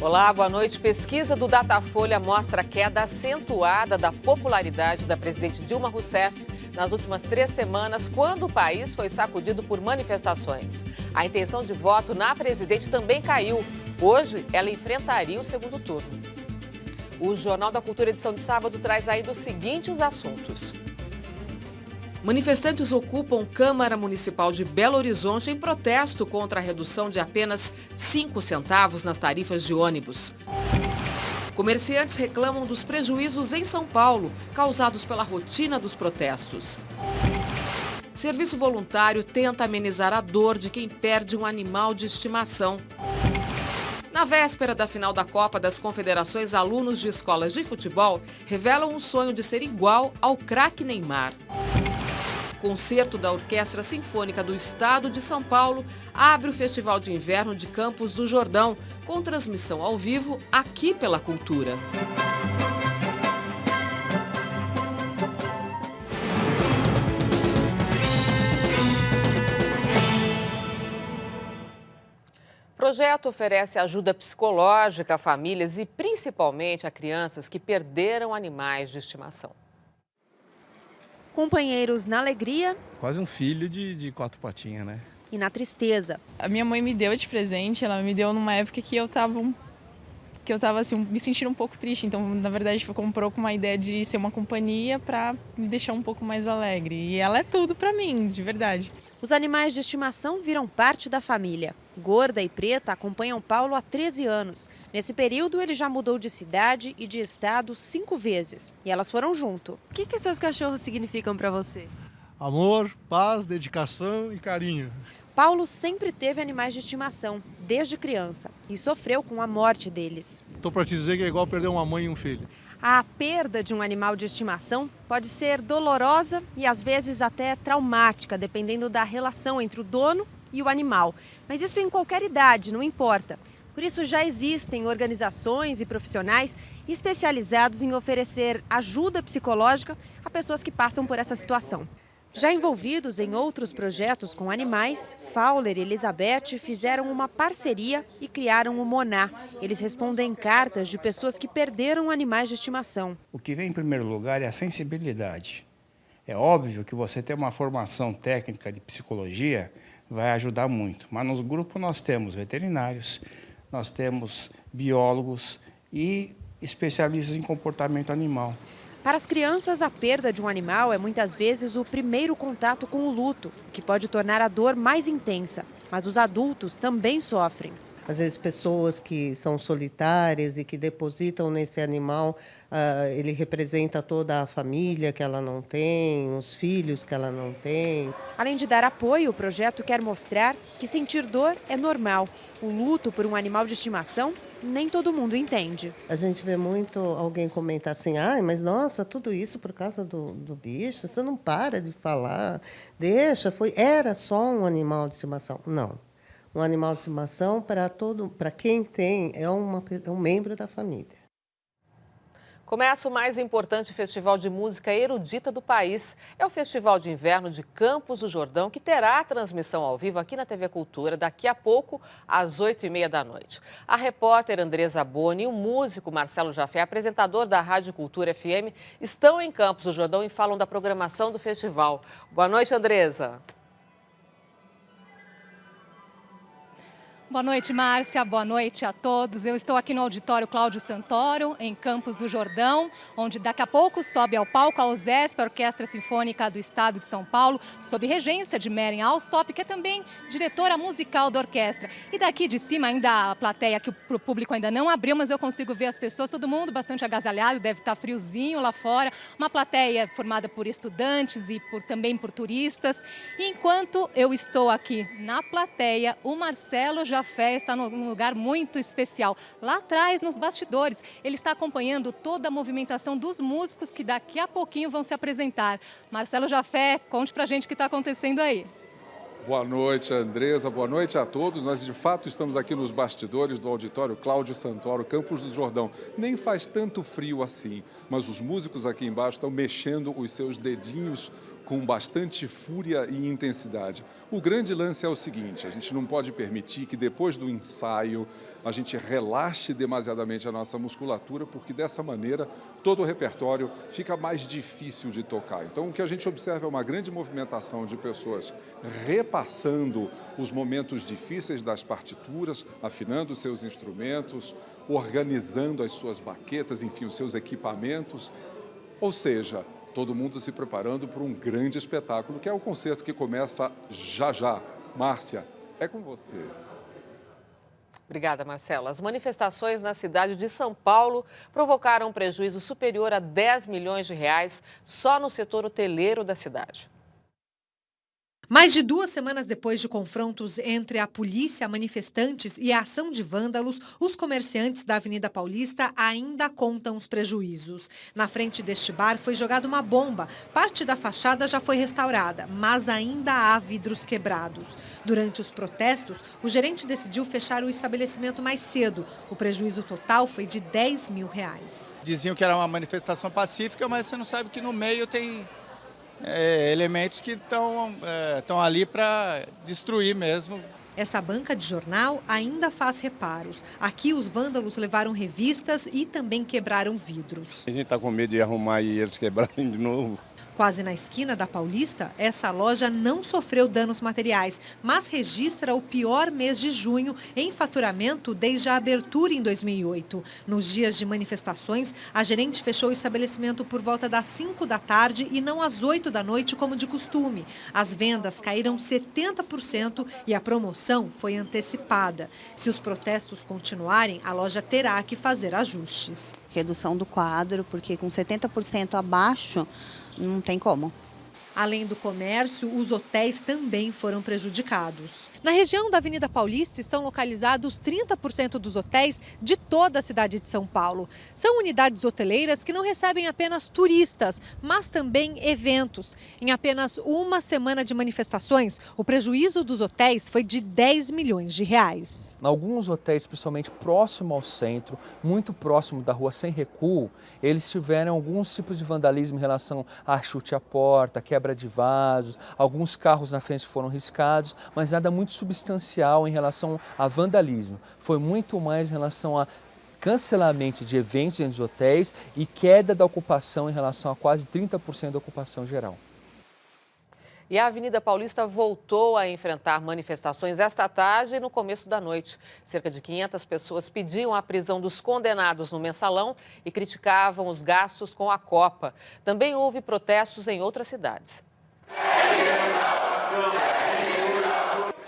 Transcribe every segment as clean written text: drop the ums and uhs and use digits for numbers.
Olá, boa noite. Pesquisa do Datafolha mostra a queda acentuada da popularidade da presidente Dilma Rousseff nas últimas 3 semanas, quando o país foi sacudido por manifestações. A intenção de voto na presidente também caiu. Hoje, ela enfrentaria o segundo turno. O Jornal da Cultura, edição de sábado, traz ainda os seguintes assuntos. Manifestantes ocupam Câmara Municipal de Belo Horizonte em protesto contra a redução de apenas 5 centavos nas tarifas de ônibus. Comerciantes reclamam dos prejuízos em São Paulo, causados pela rotina dos protestos. Serviço voluntário tenta amenizar a dor de quem perde um animal de estimação. Na véspera da final da Copa das Confederações, alunos de escolas de futebol revelam o sonho de ser igual ao craque Neymar. Concerto da Orquestra Sinfônica do Estado de São Paulo abre o Festival de Inverno de Campos do Jordão, com transmissão ao vivo aqui pela Cultura. O projeto oferece ajuda psicológica a famílias e principalmente a crianças que perderam animais de estimação. Companheiros na alegria. Quase um filho de 4 patinhas, né? E na tristeza. A minha mãe me deu de presente, ela me deu numa época que eu tava assim, me sentindo um pouco triste. Então, na verdade, comprou com uma ideia de ser uma companhia para me deixar um pouco mais alegre. E ela é tudo para mim, de verdade. Os animais de estimação viram parte da família. Gorda e Preta acompanham Paulo há 13 anos. Nesse período, ele já mudou de cidade e de estado 5 vezes. E elas foram junto. O que seus cachorros significam para você? Amor, paz, dedicação e carinho. Paulo sempre teve animais de estimação, desde criança, e sofreu com a morte deles. Estou para te dizer que é igual perder uma mãe e um filho. A perda de um animal de estimação pode ser dolorosa e às vezes até traumática, dependendo da relação entre o dono e o animal. Mas isso em qualquer idade, não importa. Por isso já existem organizações e profissionais especializados em oferecer ajuda psicológica a pessoas que passam por essa situação. Já envolvidos em outros projetos com animais, Fowler e Elizabeth fizeram uma parceria e criaram o Moná. Eles respondem cartas de pessoas que perderam animais de estimação. O que vem em primeiro lugar é a sensibilidade. É óbvio que você ter uma formação técnica de psicologia vai ajudar muito, mas no grupo nós temos veterinários, nós temos biólogos e especialistas em comportamento animal. Para as crianças, a perda de um animal é muitas vezes o primeiro contato com o luto, que pode tornar a dor mais intensa. Mas os adultos também sofrem. Às vezes pessoas que são solitárias e que depositam nesse animal, ele representa toda a família que ela não tem, os filhos que ela não tem. Além de dar apoio, o projeto quer mostrar que sentir dor é normal. O luto por um animal de estimação nem todo mundo entende. A gente vê muito alguém comentar assim, mas nossa, tudo isso por causa do bicho, você não para de falar, era só um animal de estimação. Não, um animal de estimação para quem tem é um membro da família. Começa o mais importante festival de música erudita do país. É o Festival de Inverno de Campos do Jordão, que terá transmissão ao vivo aqui na TV Cultura daqui a pouco, às 8h30 da noite. A repórter Andresa Boni e o músico Marcelo Jafé, apresentador da Rádio Cultura FM, estão em Campos do Jordão e falam da programação do festival. Boa noite, Andresa. Boa noite, Márcia. Boa noite a todos. Eu estou aqui no auditório Cláudio Santoro, em Campos do Jordão, onde daqui a pouco sobe ao palco a OSESP, a Orquestra Sinfônica do Estado de São Paulo, sob regência de Meren Alsop, que é também diretora musical da orquestra. E daqui de cima, ainda a plateia, que o público ainda não abriu, mas eu consigo ver as pessoas, todo mundo bastante agasalhado, deve estar friozinho lá fora. Uma plateia formada por estudantes e também por turistas. E enquanto eu estou aqui na plateia, o Marcelo Jafé está num lugar muito especial. Lá atrás, nos bastidores, ele está acompanhando toda a movimentação dos músicos que daqui a pouquinho vão se apresentar. Marcelo Jafé, conte pra gente o que está acontecendo aí. Boa noite, Andresa. Boa noite a todos. Nós, de fato, estamos aqui nos bastidores do auditório Cláudio Santoro, Campos do Jordão. Nem faz tanto frio assim, mas os músicos aqui embaixo estão mexendo os seus dedinhos com bastante fúria e intensidade. O grande lance é o seguinte: a gente não pode permitir que depois do ensaio a gente relaxe demasiadamente a nossa musculatura, porque dessa maneira todo o repertório fica mais difícil de tocar. Então o que a gente observa é uma grande movimentação de pessoas repassando os momentos difíceis das partituras, afinando seus instrumentos, organizando as suas baquetas, enfim, os seus equipamentos. Ou seja, todo mundo se preparando para um grande espetáculo, que é o concerto que começa já já. Márcia, é com você. Obrigada, Marcelo. As manifestações na cidade de São Paulo provocaram um prejuízo superior a 10 milhões de reais só no setor hoteleiro da cidade. Mais de 2 semanas depois de confrontos entre a polícia, manifestantes e a ação de vândalos, os comerciantes da Avenida Paulista ainda contam os prejuízos. Na frente deste bar foi jogada uma bomba. Parte da fachada já foi restaurada, mas ainda há vidros quebrados. Durante os protestos, o gerente decidiu fechar o estabelecimento mais cedo. O prejuízo total foi de 10 mil reais. Diziam que era uma manifestação pacífica, mas você não sabe que no meio tem elementos que estão ali para destruir mesmo. Essa banca de jornal ainda faz reparos. Aqui os vândalos levaram revistas e também quebraram vidros. A gente está com medo de arrumar e eles quebrarem de novo. Quase na esquina da Paulista, essa loja não sofreu danos materiais, mas registra o pior mês de junho em faturamento desde a abertura em 2008. Nos dias de manifestações, a gerente fechou o estabelecimento por volta das 5 da tarde e não às 8 da noite, como de costume. As vendas caíram 70% e a promoção foi antecipada. Se os protestos continuarem, a loja terá que fazer ajustes. Redução do quadro, porque com 70% abaixo, não tem como. Além do comércio, os hotéis também foram prejudicados. Na região da Avenida Paulista estão localizados 30% dos hotéis de toda a cidade de São Paulo. São unidades hoteleiras que não recebem apenas turistas, mas também eventos. Em apenas uma semana de manifestações, o prejuízo dos hotéis foi de 10 milhões de reais. Alguns hotéis, principalmente próximo ao centro, muito próximo da rua Sem Recuo, eles tiveram alguns tipos de vandalismo em relação a chute à porta, quebra de vasos, alguns carros na frente foram riscados, mas nada muito substancial em relação a vandalismo. Foi muito mais em relação a cancelamento de eventos dentro dos hotéis e queda da ocupação em relação a quase 30% da ocupação geral. E a Avenida Paulista voltou a enfrentar manifestações esta tarde e no começo da noite. Cerca de 500 pessoas pediam a prisão dos condenados no mensalão e criticavam os gastos com a Copa. Também houve protestos em outras cidades.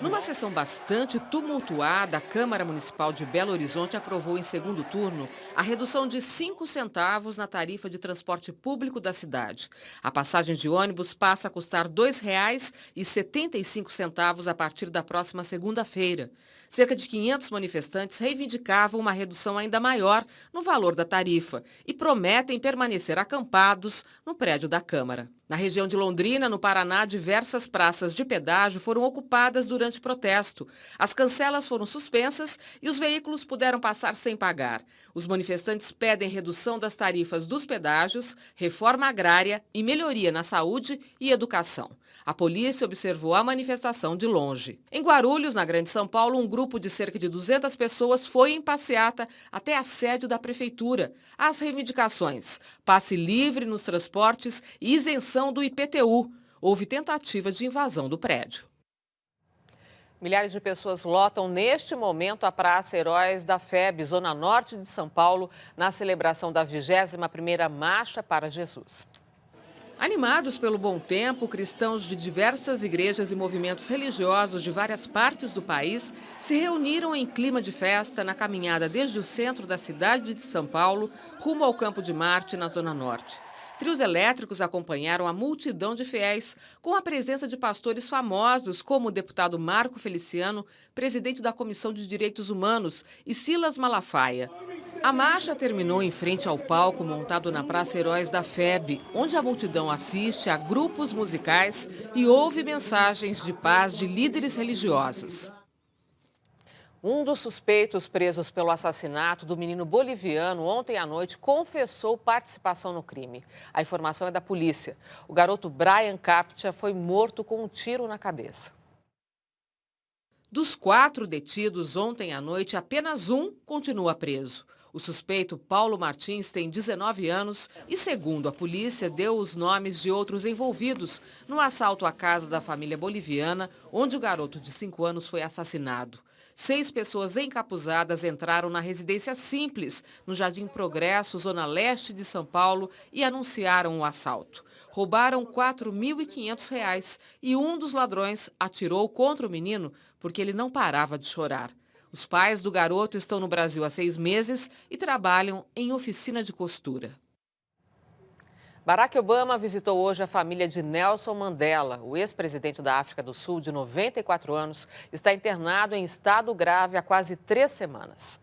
Numa sessão bastante tumultuada, a Câmara Municipal de Belo Horizonte aprovou em segundo turno a redução de 5 centavos na tarifa de transporte público da cidade. A passagem de ônibus passa a custar R$ 2,75 a partir da próxima segunda-feira. Cerca de 500 manifestantes reivindicavam uma redução ainda maior no valor da tarifa e prometem permanecer acampados no prédio da Câmara. Na região de Londrina, no Paraná, diversas praças de pedágio foram ocupadas durante protesto. As cancelas foram suspensas e os veículos puderam passar sem pagar. Os manifestantes pedem redução das tarifas dos pedágios, reforma agrária e melhoria na saúde e educação. A polícia observou a manifestação de longe. Em Guarulhos, na Grande São Paulo, um grupo de cerca de 200 pessoas foi em passeata até a sede da prefeitura. As reivindicações: passe livre nos transportes e isenção do IPTU. Houve tentativa de invasão do prédio. Milhares de pessoas lotam neste momento a Praça Heróis da FEB, zona norte de São Paulo, na celebração da 21ª Marcha para Jesus. Animados pelo bom tempo, cristãos de diversas igrejas e movimentos religiosos de várias partes do país se reuniram em clima de festa na caminhada desde o centro da cidade de São Paulo rumo ao Campo de Marte, na Zona Norte. Trios elétricos acompanharam a multidão de fiéis, com a presença de pastores famosos como o deputado Marco Feliciano, presidente da Comissão de Direitos Humanos, e Silas Malafaia. A marcha terminou em frente ao palco montado na Praça Heróis da FEB, onde a multidão assiste a grupos musicais e ouve mensagens de paz de líderes religiosos. Um dos suspeitos presos pelo assassinato do menino boliviano ontem à noite confessou participação no crime. A informação é da polícia. O garoto Brian Captia foi morto com um tiro na cabeça. Dos 4 detidos ontem à noite, apenas um continua preso. O suspeito Paulo Martins tem 19 anos e, segundo a polícia, deu os nomes de outros envolvidos no assalto à casa da família boliviana, onde o garoto de 5 anos foi assassinado. 6 pessoas encapuzadas entraram na residência Simples, no Jardim Progresso, zona leste de São Paulo, e anunciaram o assalto. Roubaram R$ 4.500 e um dos ladrões atirou contra o menino porque ele não parava de chorar. Os pais do garoto estão no Brasil há 6 meses e trabalham em oficina de costura. Barack Obama visitou hoje a família de Nelson Mandela. O ex-presidente da África do Sul, de 94 anos, está internado em estado grave há quase 3 semanas.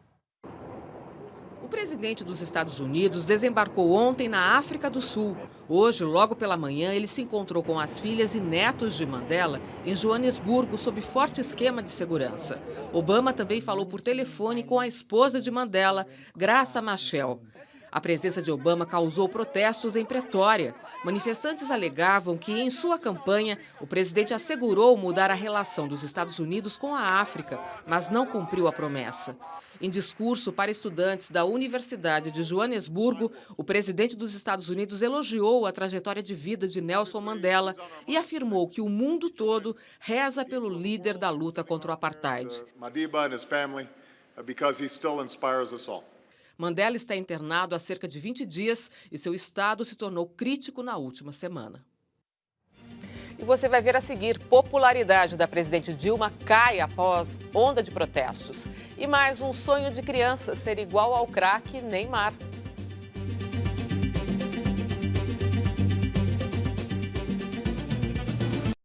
O presidente dos Estados Unidos desembarcou ontem na África do Sul. Hoje, logo pela manhã, ele se encontrou com as filhas e netos de Mandela em Joanesburgo, sob forte esquema de segurança. Obama também falou por telefone com a esposa de Mandela, Graça Machel. A presença de Obama causou protestos em Pretória. Manifestantes alegavam que, em sua campanha, o presidente assegurou mudar a relação dos Estados Unidos com a África, mas não cumpriu a promessa. Em discurso para estudantes da Universidade de Joanesburgo, o presidente dos Estados Unidos elogiou a trajetória de vida de Nelson Mandela e afirmou que o mundo todo reza pelo líder da luta contra o apartheid. Mandela está internado há cerca de 20 dias e seu estado se tornou crítico na última semana. E você vai ver a seguir: popularidade da presidente Dilma cai após onda de protestos. E mais um sonho de criança ser igual ao craque Neymar.